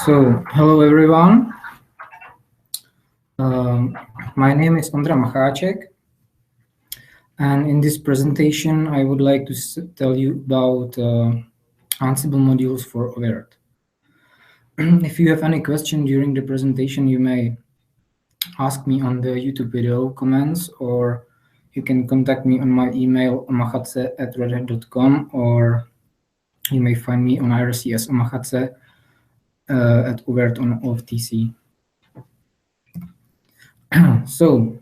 So, hello everyone. My name is Ondřej Macháček, and in this presentation, I would like to tell you about Ansible modules for oVirt. If you have any question during the presentation, you may ask me on the YouTube video comments, or you can contact me on my email omachatse@redhat.com, or you may find me on IRC as omachatse at oVirt on oVTC. So,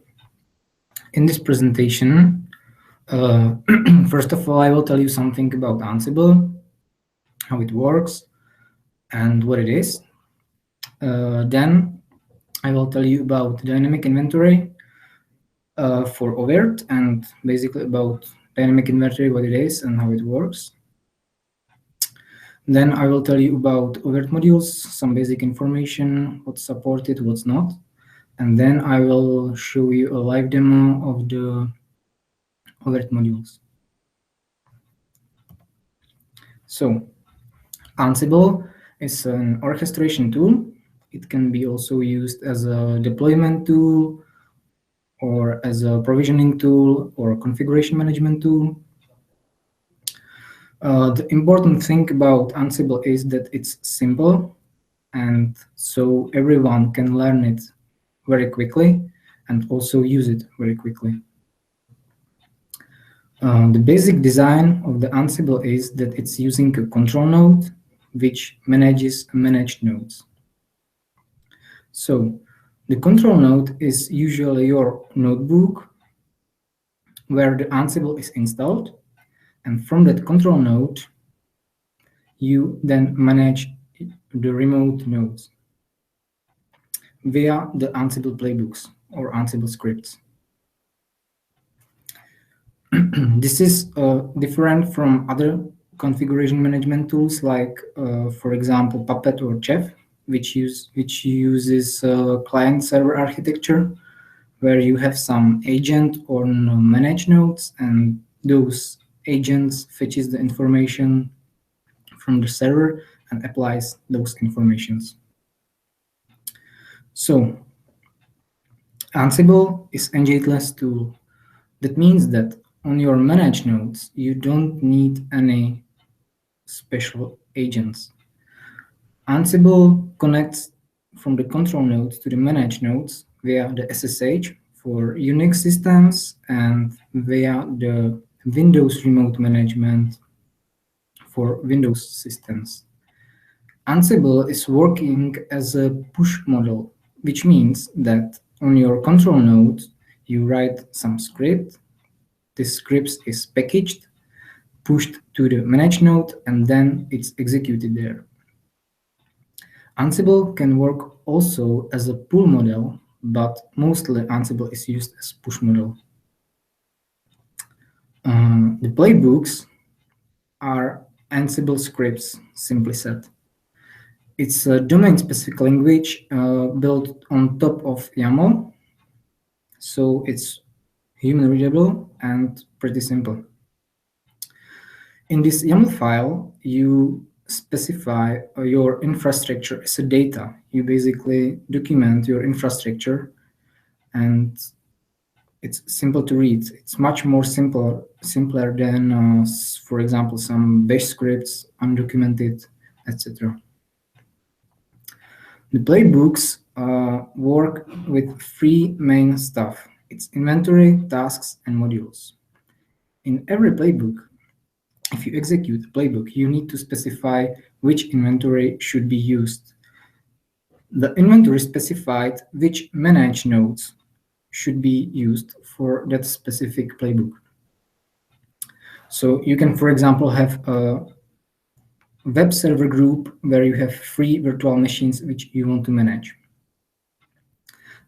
in this presentation, first of all, I will tell you something about Ansible, how it works, and what it is. Then I will tell you about dynamic inventory for oVirt, and basically about dynamic inventory, what it is and how it works. Then I will tell you about oVirt modules, some basic information, what's supported, what's not. And then I will show you a live demo of the oVirt modules. So, Ansible is an orchestration tool. It can be also used as a deployment tool, or as a provisioning tool, or a configuration management tool. The important thing about Ansible is that it's simple, and so everyone can learn it very quickly and also use it very quickly. The basic design of the Ansible is that it's using a control node which manages managed nodes. So the control node is usually your notebook where the Ansible is installed, and from that control node you then manage the remote nodes via the Ansible playbooks or Ansible scripts. This is different from other configuration management tools like, for example, Puppet or Chef, which uses client-server architecture, where you have some agent or managed nodes, and those agents fetches the information from the server and applies those informations. So, Ansible is engine-less tool. That means that on your managed nodes, you don't need any special agents. Ansible connects from the control nodes to the managed nodes via the SSH for Unix systems and via the Windows remote management for Windows systems. Ansible is working as a push model, which means that on your control node, you write some script. This script is packaged, pushed to the managed node, and then it's executed there. Ansible can work also as a pull model, but mostly Ansible is used as push model. The playbooks are Ansible scripts, simply said. It's a domain-specific language built on top of YAML, so it's human readable and pretty simple. In this YAML file, you specify your infrastructure as a data. You basically document your infrastructure, and it's simple to read. It's much more simpler than, for example, some bash scripts, undocumented, etc. The playbooks work with three main stuff. It's inventory, tasks, and modules. In every playbook, if you execute a playbook, you need to specify which inventory should be used. The inventory specified which managed nodes should be used for that specific playbook. So you can, for example, have a web server group where you have 3 virtual machines which you want to manage.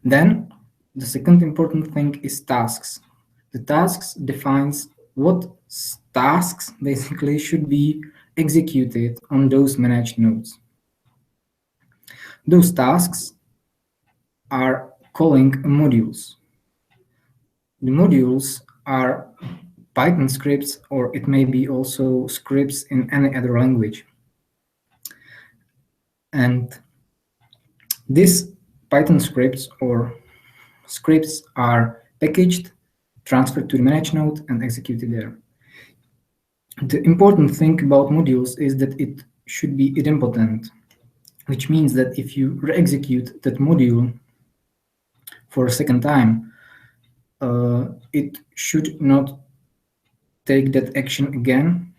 Then the second important thing is tasks. The tasks defines what tasks basically should be executed on those managed nodes. Those tasks are calling modules. The modules are Python scripts, or it may be also scripts in any other language. And these Python scripts are packaged, transferred to the manage node, and executed there. The important thing about modules is that it should be idempotent, which means that if you re-execute that module for a second time, it should not take that action again,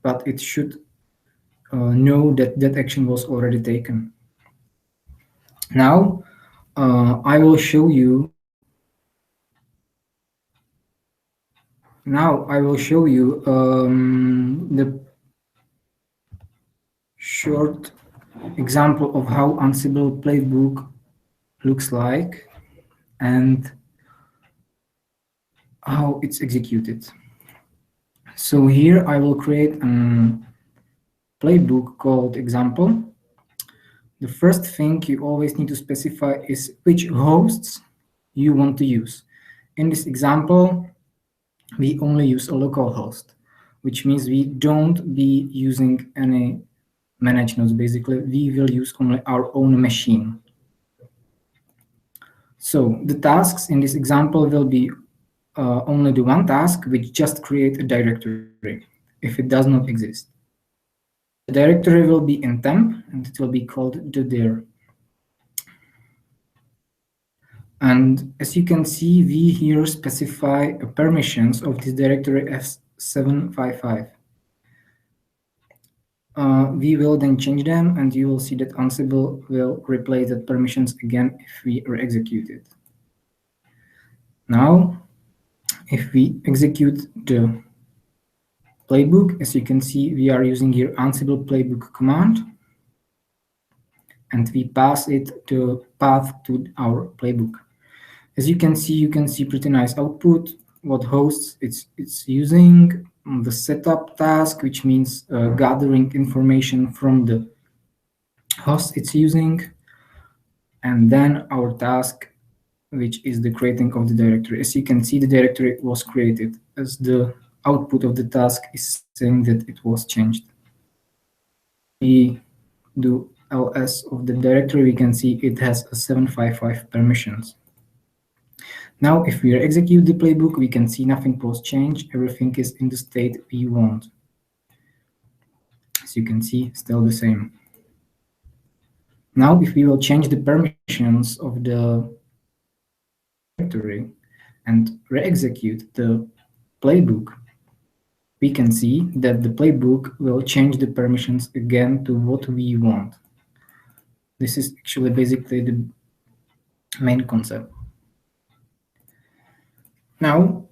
but it should know that that action was already taken. Now, I will show you. The short example of how Ansible playbook looks like and how it's executed. So here I will create a playbook called example. The first thing you always need to specify is which hosts you want to use. In this example, we only use a local host, which means we don't be using any managed nodes. Basically, we will use only our own machine. So the tasks in this example will be only the one task, which just create a directory if it does not exist. The directory will be in temp, and it will be called dir. And as you can see, we here specify permissions of this directory as 755. We will then change them, and you will see that Ansible will replace that permissions again if we re-execute it. Now, if we execute the playbook, as you can see, we are using here Ansible playbook command, and we pass it the path to our playbook. As you can see pretty nice output, what hosts it's using, the setup task, which means gathering information from the host it's using, and then our task, which is the creating of the directory. As you can see, the directory was created, as the output of the task is saying that it was changed. We do ls of the directory, we can see it has a 755 permissions. Now, if we execute the playbook, we can see nothing was changed. Everything is in the state we want. As you can see, still the same. Now, if we will change the permissions of the directory and re-execute the playbook, we can see that the playbook will change the permissions again to what we want. This is actually basically the main concept. Now,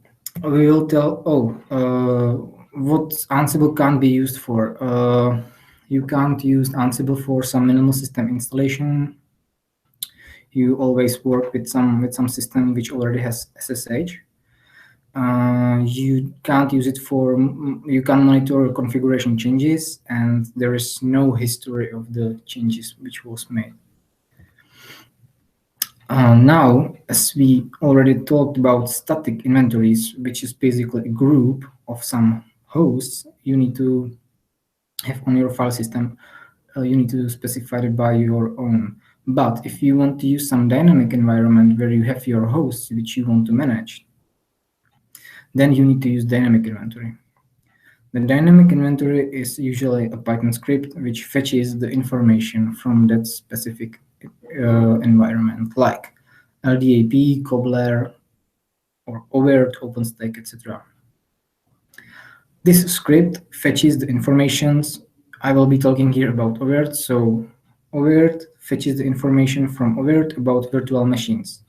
we will tell, what Ansible can't be used for. You can't use Ansible for some minimal system installation. You always work with some system which already has SSH. You can't use it for, you can monitor configuration changes, and there is no history of the changes which was made. Now, as we already talked about static inventories, which is basically a group of some hosts you need to have on your file system, you need to specify it by your own. But if you want to use some dynamic environment where you have your hosts which you want to manage, then you need to use dynamic inventory. The dynamic inventory is usually a Python script which fetches the information from that specific environment, like LDAP, Cobbler, or oVirt, OpenStack, etc. This script fetches the informations. I will be talking here about oVirt. So oVirt fetches the information from oVirt about virtual machines.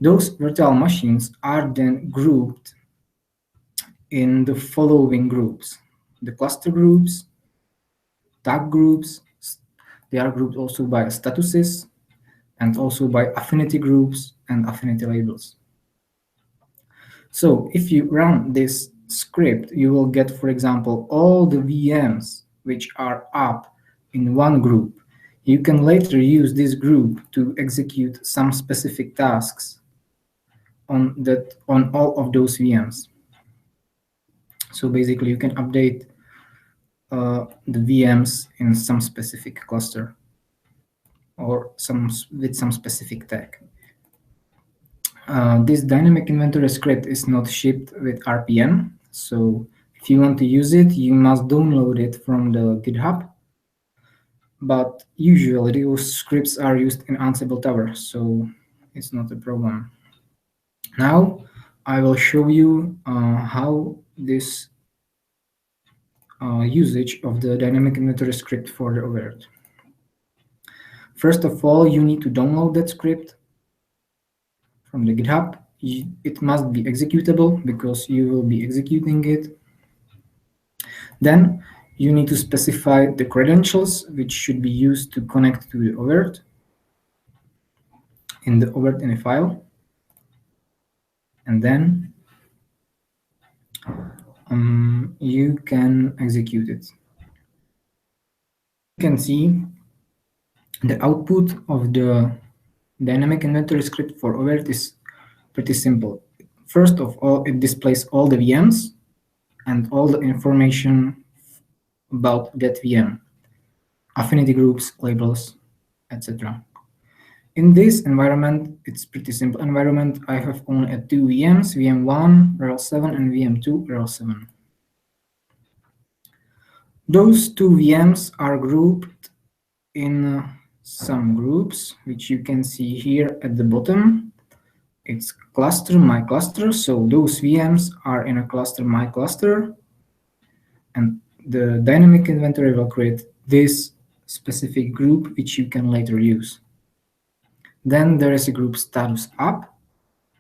Those virtual machines are then grouped in the following groups: the cluster groups, tag groups. They are grouped also by statuses and also by affinity groups and affinity labels. So if you run this script, you will get, for example, all the VMs which are up in one group. You can later use this group to execute some specific tasks on all of those VMs. So basically, you can update the VMs in some specific cluster. or with some specific tag. This dynamic inventory script is not shipped with RPM, so if you want to use it, you must download it from the GitHub. But usually those scripts are used in Ansible Tower, so it's not a problem. Now I will show you how this usage of the dynamic inventory script for the oVirt. First of all, you need to download that script from the GitHub. It must be executable because you will be executing it. Then you need to specify the credentials which should be used to connect to the oVirt in the oVirt in a file. And then you can execute it. You can see the output of the dynamic inventory script for oVirt is pretty simple. First of all, it displays all the VMs and all the information about that VM, affinity groups, labels, etc. In this environment, it's pretty simple environment. I have only two VMs, VM1, rel7, and VM2, rel7. Those two VMs are grouped in some groups, which you can see here at the bottom. It's cluster, my cluster. So those VMs are in a cluster, my cluster. And the dynamic inventory will create this specific group, which you can later use. Then there is a group status up,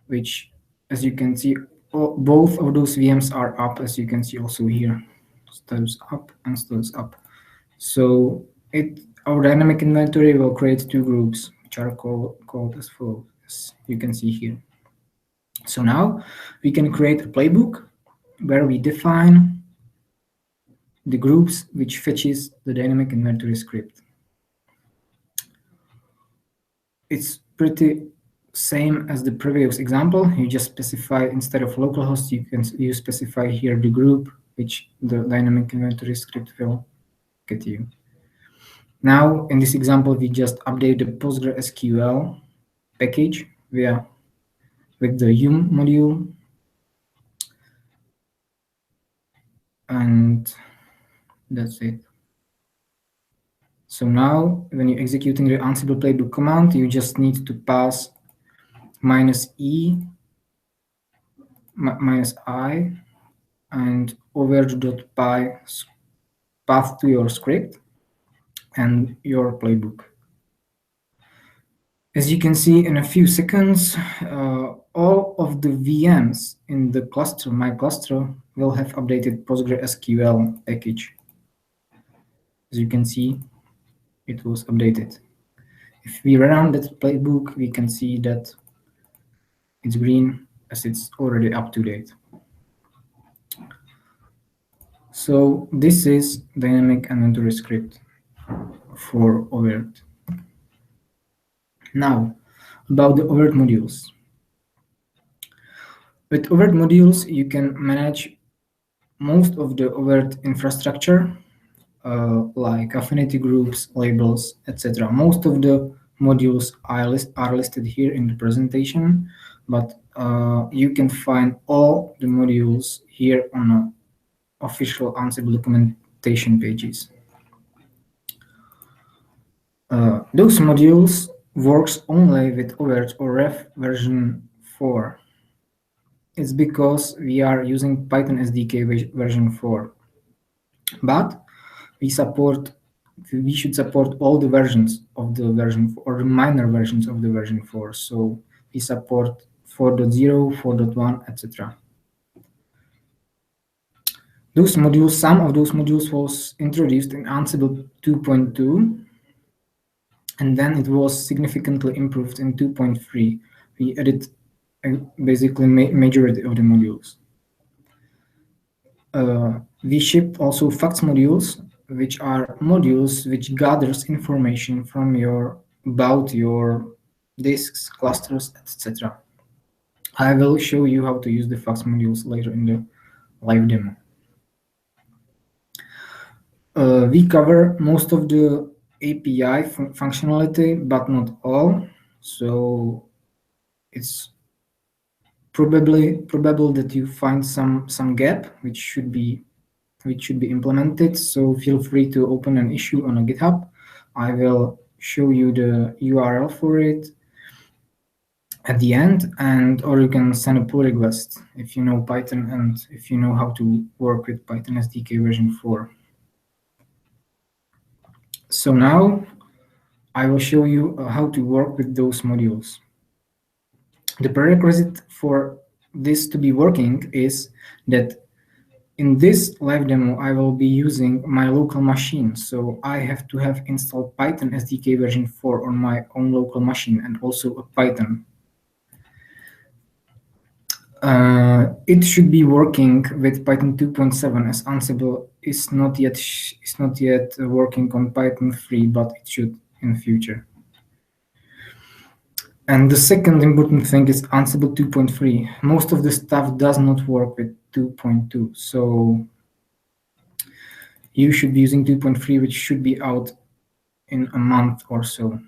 which, as you can see, both of those VMs are up, as you can see also here, status up and status up. So our dynamic inventory will create two groups, which are called as follows, as you can see here. So now we can create a playbook where we define the groups which fetches the dynamic inventory script. It's pretty same as the previous example. You just specify, instead of localhost, you specify here the group which the dynamic inventory script will get you. Now, in this example, we just update the PostgreSQL package with the yum module, and that's it. So now, when you're executing the Ansible playbook command, you just need to pass -e, -i, and oVirt.py path to your script and your playbook. As you can see in a few seconds, all of the VMs in the cluster, my cluster, will have updated PostgreSQL package. As you can see, it was updated. If we run that playbook, we can see that it's green as it's already up to date. So this is dynamic inventory script for oVirt. Now, about the oVirt modules. With oVirt modules, you can manage most of the oVirt infrastructure, like affinity groups, labels, etc. Most of the modules are listed here in the presentation, but you can find all the modules here on official Ansible documentation pages. Those modules works only with oVirt or ref version 4. It's because we are using Python SDK version 4. But we should support all the versions of the version 4, or the minor versions of the version 4. So we support 4.0, 4.1, etc. Those modules, some of those modules was introduced in Ansible 2.2, and then it was significantly improved in 2.3. We added basically majority of the modules. We shipped also facts modules, which are modules which gathers information from about your disks, clusters, etc. I will show you how to use the facts modules later in the live demo. We cover most of the API functionality, but not all. So it's probable that you find some gap which should be implemented. So feel free to open an issue on a GitHub. I will show you the URL for it at the end, and or you can send a pull request if you know Python and if you know how to work with Python SDK version 4. So now I will show you how to work with those modules. The prerequisite for this to be working is that in this live demo, I will be using my local machine. So I have to have installed Python SDK version 4 on my own local machine and also a Python. It should be working with Python 2.7 as Ansible is not yet working on Python 3, but it should in the future. And the second important thing is Ansible 2.3. Most of the stuff does not work with 2.2, so you should be using 2.3, which should be out in a month or so.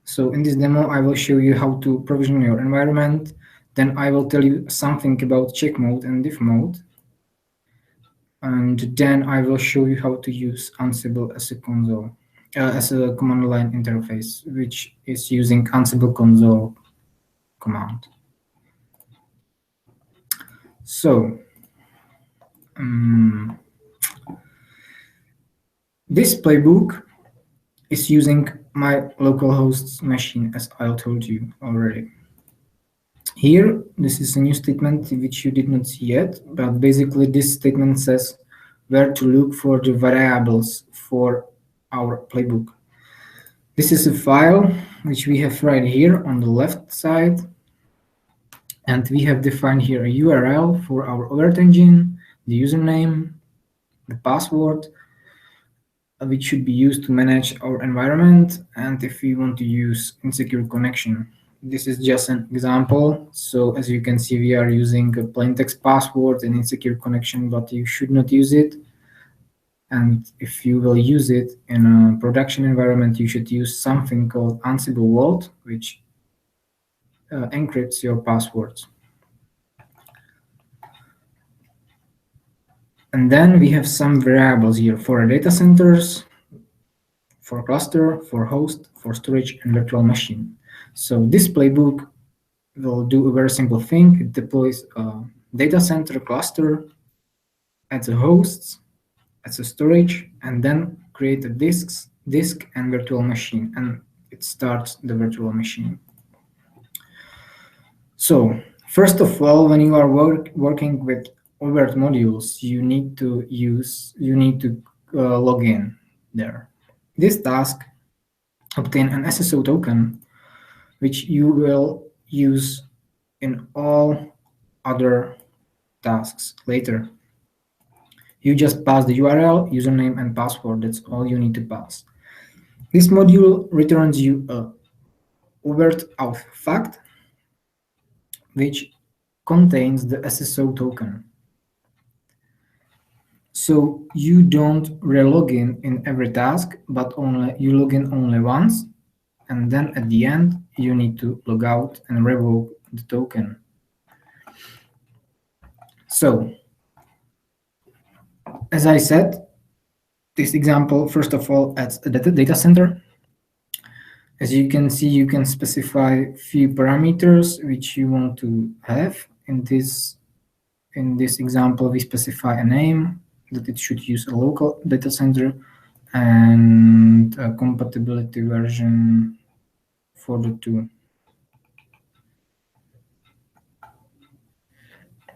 So in this demo, I will show you how to provision your environment. Then I will tell you something about check mode and diff mode. And then I will show you how to use Ansible as a console, as a command line interface, which is using Ansible console command. So this playbook is using my localhost machine, as I told you already. Here, this is a new statement which you did not see yet, but basically this statement says where to look for the variables for our playbook. This is a file which we have right here on the left side, and we have defined here a URL for our oVirt engine, the username, the password, which should be used to manage our environment, and if we want to use insecure connection. This is just an example. So as you can see, we are using a plain text password and insecure connection, but you should not use it. And if you will use it in a production environment, you should use something called Ansible Vault, which encrypts your passwords. And then we have some variables here for data centers, for cluster, for host, for storage, and virtual machine. So this playbook will do a very simple thing. It deploys a data center cluster, adds a host, adds a storage, and then create a disk and virtual machine, and it starts the virtual machine. So first of all, when you are working with oVirt modules, you need to log in there. This task obtain an SSO token, which you will use in all other tasks later. You just pass the URL, username, and password. That's all you need to pass. This module returns you a oVirt auth fact, which contains the SSO token. So you don't relog in every task, but you log in only once, and then at the end you need to log out and revoke the token. So as I said, this example first of all adds a data center. As you can see, you can specify few parameters which you want to have. In this example, we specify a name, that it should use a local data center, and a compatibility version for the two.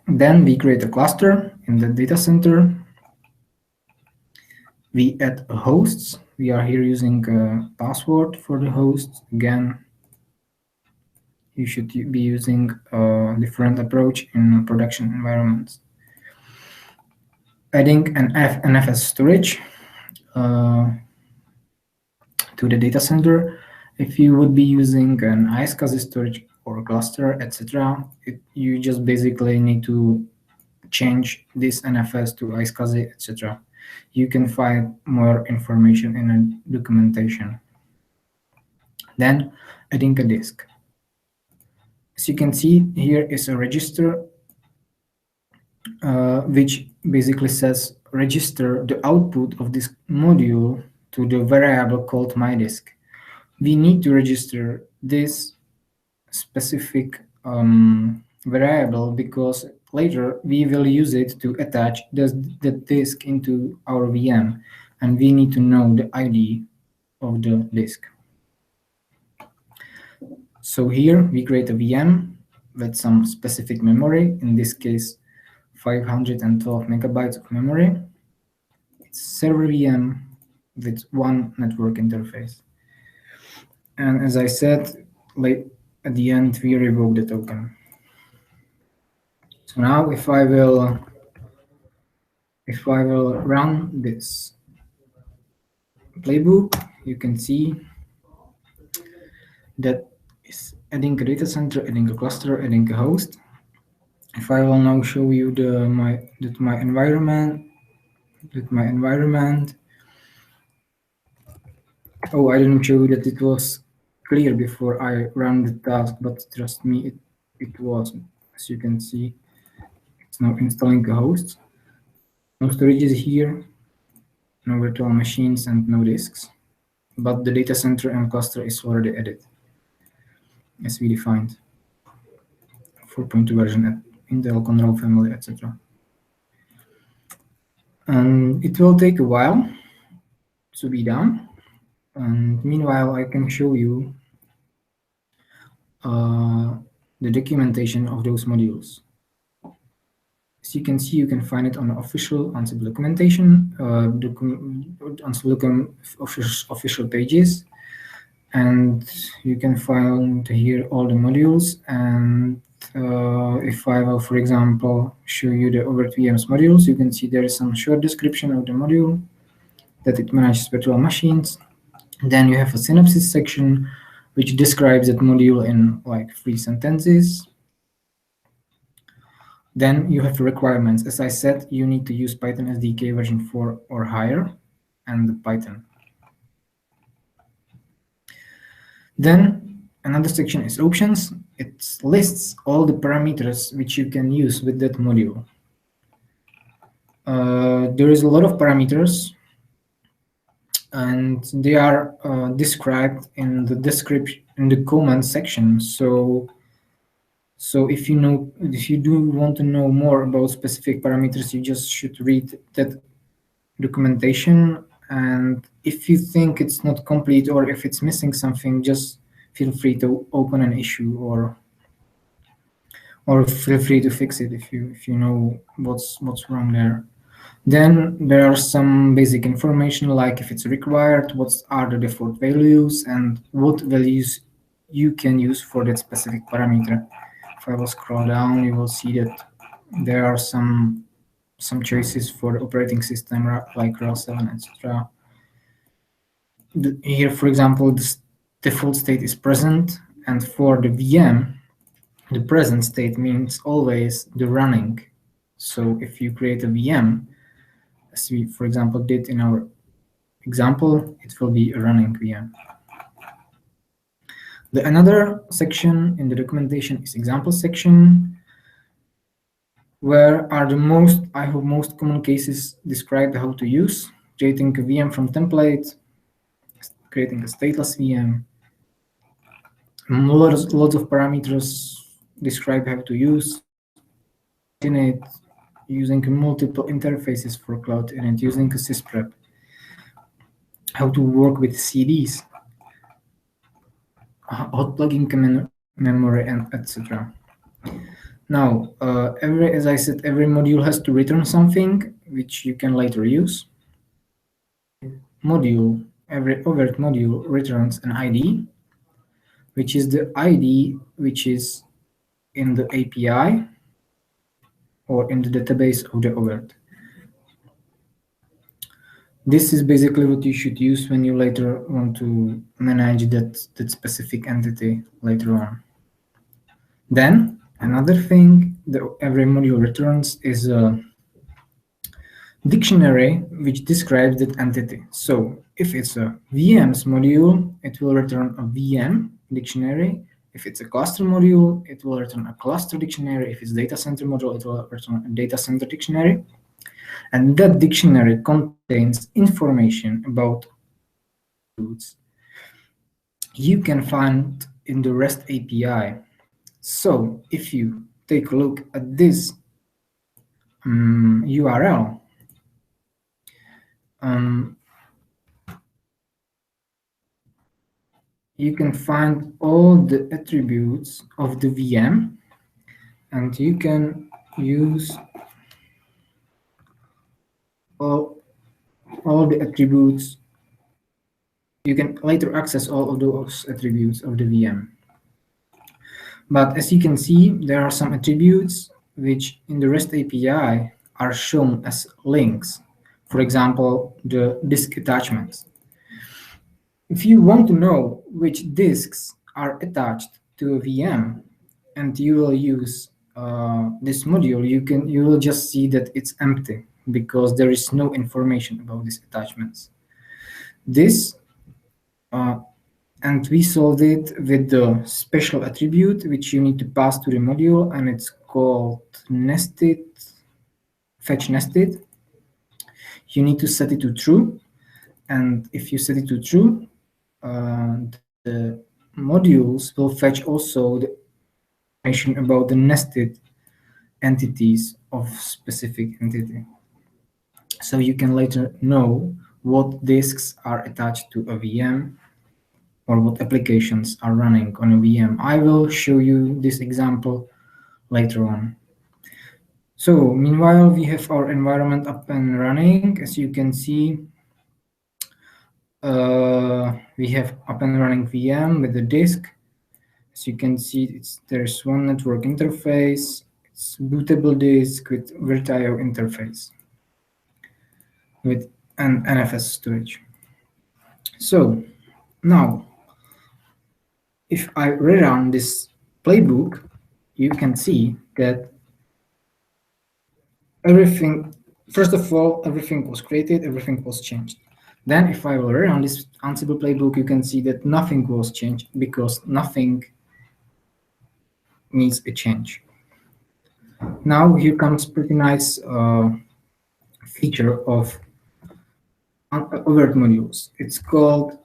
Then we create a cluster in the data center. We add hosts. We are here using a password for the host. Again, you should be using a different approach in production environments. Adding an NFS storage to the data center. If you would be using an iSCSI storage or a cluster, etc., you just basically need to change this NFS to iSCSI, etc. you can find more information in a documentation. Then adding a disk. As you can see, here is a register which basically says register the output of this module to the variable called mydisk. We need to register this specific variable because later we will use it to attach the disk into our VM, and we need to know the ID of the disk. So here we create a VM with some specific memory, in this case 512 megabytes of memory. It's server VM with one network interface. And as I said, at the end, we revoke the token. So now if I will run this playbook, you can see that is adding a data center, adding a cluster, adding a host. If I will now show you my environment, oh, I didn't show you that it was clear before I ran the task, but trust me, it was. As you can see, it's now installing a host. No storage is here, no virtual machines and no disks, but the data center and cluster is already added, as we defined. 4.2 version at Intel Control family, etc. And it will take a while to be done. And meanwhile, I can show you the documentation of those modules. As you can see, you can find it on the official Ansible documentation, Ansible official pages, and you can find here all the modules. And if I will, for example, show you the oVirt VMs modules, you can see there is some short description of the module, that it manages virtual machines. Then you have a synopsis section, which describes that module in like 3 sentences. Then you have requirements. As I said, you need to use Python SDK version 4 or higher, and Python. Then another section is options. It lists all the parameters which you can use with that module. There is a lot of parameters, and they are described in the description, in the comment section. So if you do want to know more about specific parameters, you just should read that documentation. And if you think it's not complete or if it's missing something, just feel free to open an issue or feel free to fix it if you know what's wrong there. Then there are some basic information, like if it's required, what are the default values, and what values you can use for that specific parameter. If I will scroll down, you will see that there are some choices for the operating system, like RHEL 7, etc. Here, for example, the default state is present, and for the VM, the present state means always the running. So if you create a VM, as we, for example, did in our example, it will be a running VM. Another section in the documentation is example section, where are the most common cases described how to use, creating a VM from template, creating a stateless VM. Lots of parameters describe how to use it, using multiple interfaces for Cloud Init, using a sysprep, how to work with CDs, hot plugging memory, and etc. Now, as I said, every module has to return something which you can later use. Every oVirt module returns an ID, which is the ID which is in the API or in the database of the oVirt. This is basically what you should use when you later want to manage that specific entity later on. Then another thing that every module returns is dictionary which describes that entity. So if it's a VMs module, it will return a VM dictionary. If it's a cluster module, it will return a cluster dictionary. If it's data center module, it will return a data center dictionary. And that dictionary contains information about attributes you can find in the REST API. So if you take a look at this URL, you can find all the attributes of the VM, and you can use all the attributes. You can later access all of those attributes of the VM. But as you can see, there are some attributes which in the REST API are shown as links. For example, the disk attachments. If you want to know which disks are attached to a VM and you will use this module, you will just see that it's empty because there is no information about these attachments. And we solved it with the special attribute which you need to pass to the module, and it's called fetch nested. You need to set it to true, and if you set it to true, the modules will fetch also the information about the nested entities of specific entity. So you can later know what disks are attached to a VM or what applications are running on a VM. I will show you this example later on. So meanwhile, we have our environment up and running. As you can see, we have up and running VM with the disk. As you can see, there's one network interface. It's bootable disk with oVirt interface with an NFS storage. So now, if I rerun this playbook, you can see that first of all, everything was created, everything was changed. Then if I will rerun this Ansible playbook, you can see that nothing was changed because nothing needs a change. Now here comes pretty nice feature of oVirt modules. It's called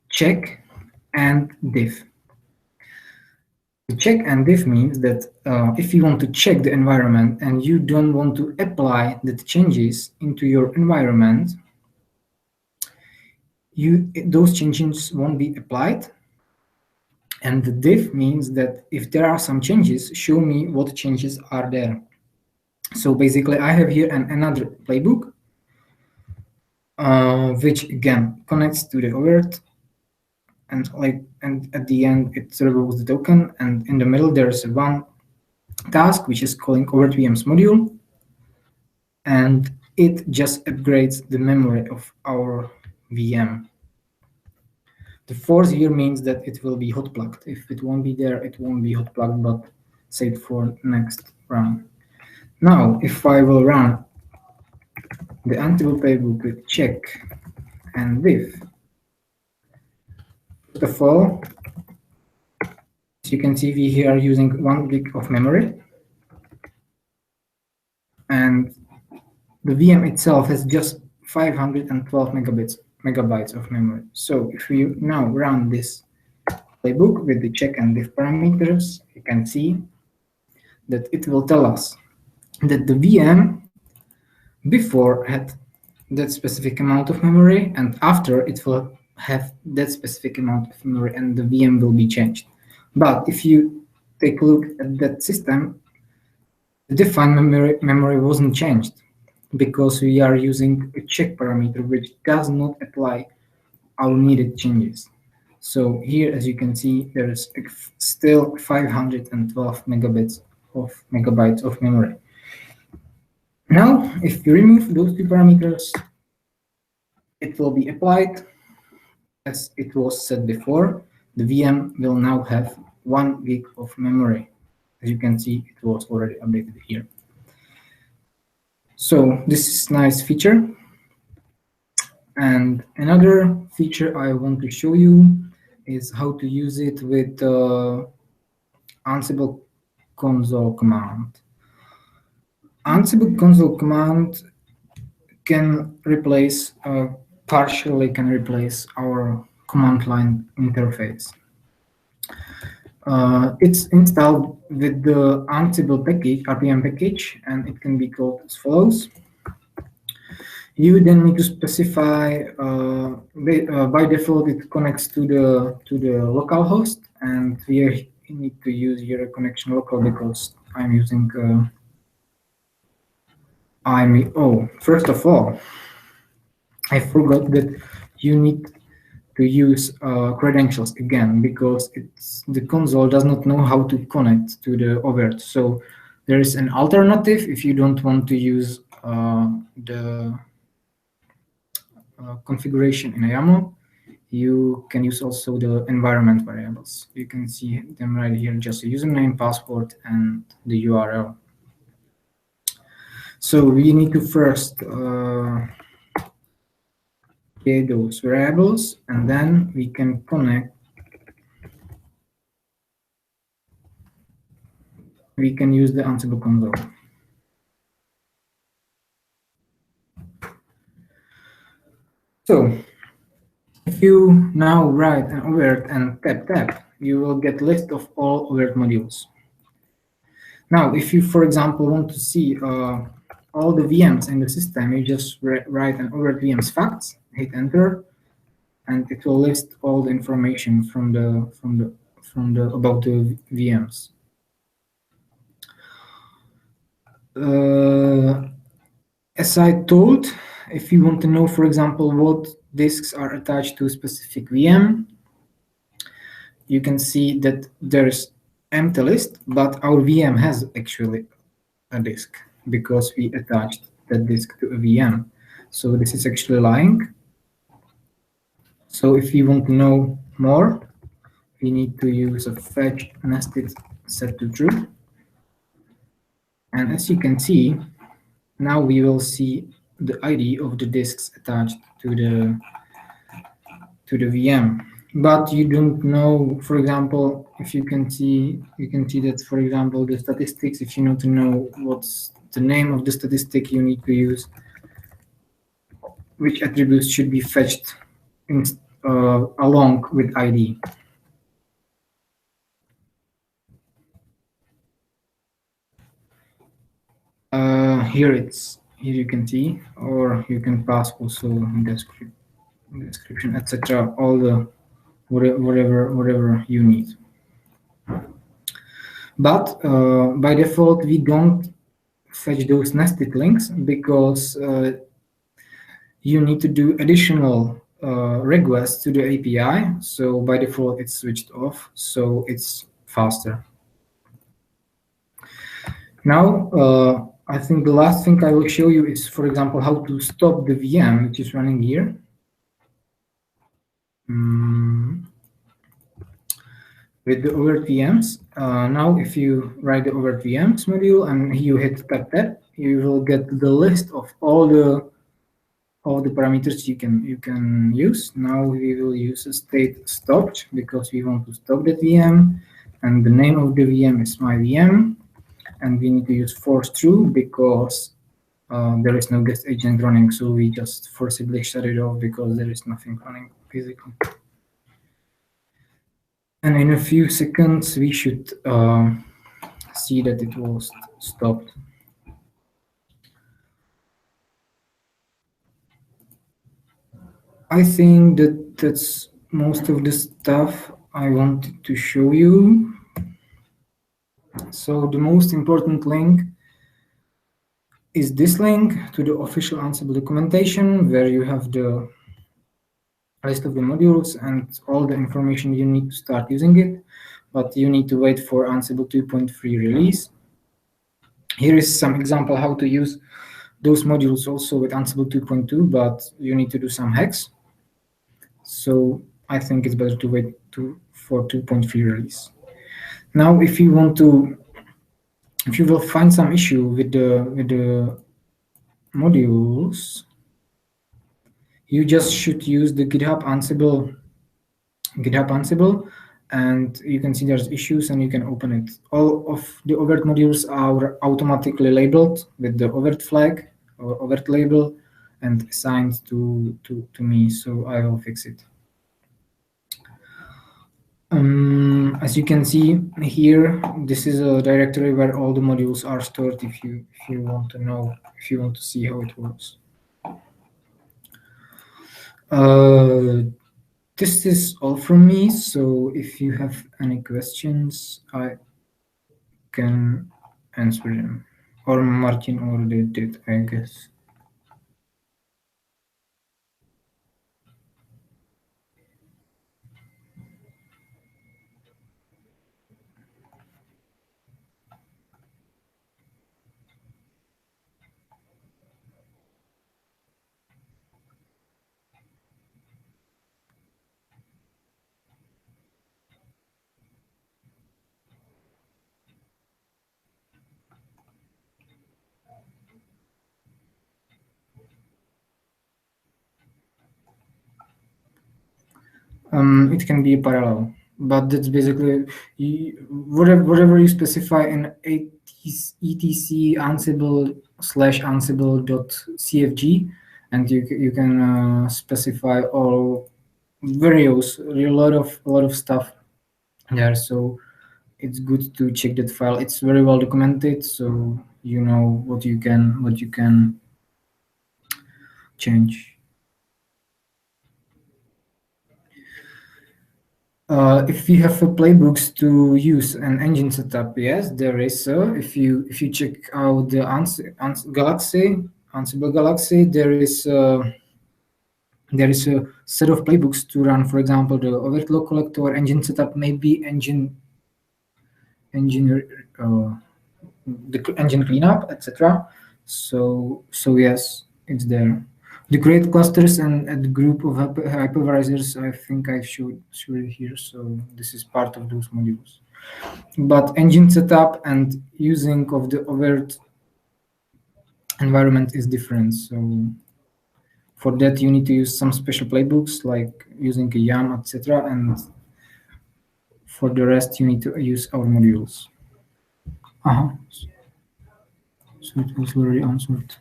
check and diff. Check and diff means that if you want to check the environment and you don't want to apply the changes into your environment, those changes won't be applied. And the diff means that if there are some changes, show me what changes are there. So basically, I have here another playbook, which again connects to the oVirt, and at the end it removes the token, and in the middle there's one task which is calling oVirt VMs module, and it just upgrades the memory of our VM. The force here means that it will be hot plugged. If it won't be there, it won't be hot plugged, but saved for next run. Now, if I will run the Ansible playbook with check and diff, first of all, as you can see, we here are using 1 gig of memory, and the VM itself has just 512 megabytes of memory. So if you now run this playbook with the check and diff parameters, you can see that it will tell us that the VM before had that specific amount of memory, and after it will have that specific amount of memory, and the VM will be changed. But if you take a look at that system, the defined memory wasn't changed because we are using a check parameter which does not apply our needed changes. So here, as you can see, there is still 512 megabytes of memory. Now, if you remove those two parameters, it will be applied as it was said before. The VM will now have 1 gig of memory. As you can see, it was already updated here. So this is a nice feature. And another feature I want to show you is how to use it with Ansible console command. Ansible console command can replace, partially can replace our command line interface. It's installed with the Ansible package, RPM package, and it can be called as follows. You then need to specify, by default it connects to the local host, and we need to use here a connection local because I'm using first of all, I forgot that you need to use credentials again because the console does not know how to connect to the oVirt. So there is an alternative if you don't want to use the configuration in YAML. You can use also the environment variables. You can see them right here, just a username, password, and the URL. So we need to first create those variables, and then we can connect. We can use the Ansible console. So if you now write an oVirt and tap, you will get a list of all oVirt modules. Now, if you, for example, want to see all the VMs in the system, you just write an oVirt VMs facts, hit enter, and it will list all the information from the about the VMs. As I told, if you want to know, for example, what disks are attached to a specific VM, you can see that there's empty list, but our VM has actually a disk because we attached that disk to a VM. So this is actually lying. So if you want to know more, we need to use a fetch nested set to true. And as you can see, now we will see the ID of the disks attached to the VM. But you don't know, for example, if you can see that, for example, the statistics, if you want to know what's the name of the statistic, you need to use which attributes should be fetched along with ID. Here you can see, or you can pass also description, etc. All the whatever you need. But by default, we don't fetch those nested links because you need to do additional requests to the API. So by default, it's switched off, so it's faster. Now, I think the last thing I will show you is, for example, how to stop the VM which is running here. With the oVirt VMs. Now, if you write the oVirt VMs module and you hit tap, you will get the list of all the parameters you can use. Now we will use a state stopped because we want to stop that VM, and the name of the VM is my VM, and we need to use force true because there is no guest agent running, so we just forcibly shut it off because there is nothing running physically. And in a few seconds, we should see that it was stopped. I think that that's most of the stuff I wanted to show you. So the most important link is this link to the official Ansible documentation, where you have the list of the modules and all the information you need to start using it, but you need to wait for Ansible 2.3 release. Here is some example how to use those modules also with Ansible 2.2, but you need to do some hacks. So I think it's better to wait for 2.3 release. Now, if you will find some issue with the modules, you just should use the GitHub Ansible, and you can see there's issues and you can open it. All of the oVirt modules are automatically labeled with the oVirt flag or oVirt label and assigned to me, so I will fix it. As you can see here, this is a directory where all the modules are stored if you want to know, if you want to see how it works. This is all from me, so if you have any questions, I can answer them. Or Martin already did, I guess. It can be a parallel, but that's basically whatever you specify in etc ansible /ansible.cfg, and you can specify all various a lot of stuff there. So it's good to check that file. It's very well documented, so you know what you can change. If you have playbooks to use an engine setup, yes, there is. So if you check out the Ansible Galaxy, there is a set of playbooks to run. For example, the oVirt log collector, engine setup, maybe engine the engine cleanup, etc. So yes, it's there. The create clusters and a group of hypervisors, I think I showed it here. So this is part of those modules. But engine setup and using of the oVirt environment is different. So for that, you need to use some special playbooks like using a YAM, etc. And for the rest, you need to use our modules. So it was already answered.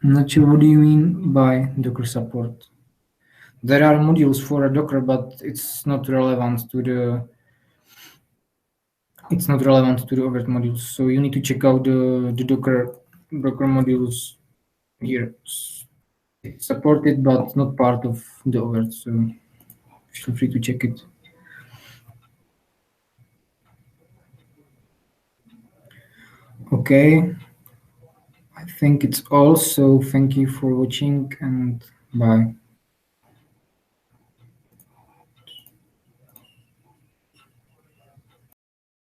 I'm not sure what do you mean by Docker support. There are modules for a Docker, but it's not relevant to the oVirt modules. So you need to check out the Docker modules here. It's supported, but not part of the oVirt. So feel free to check it. Okay. I think it's all. So thank you for watching and bye.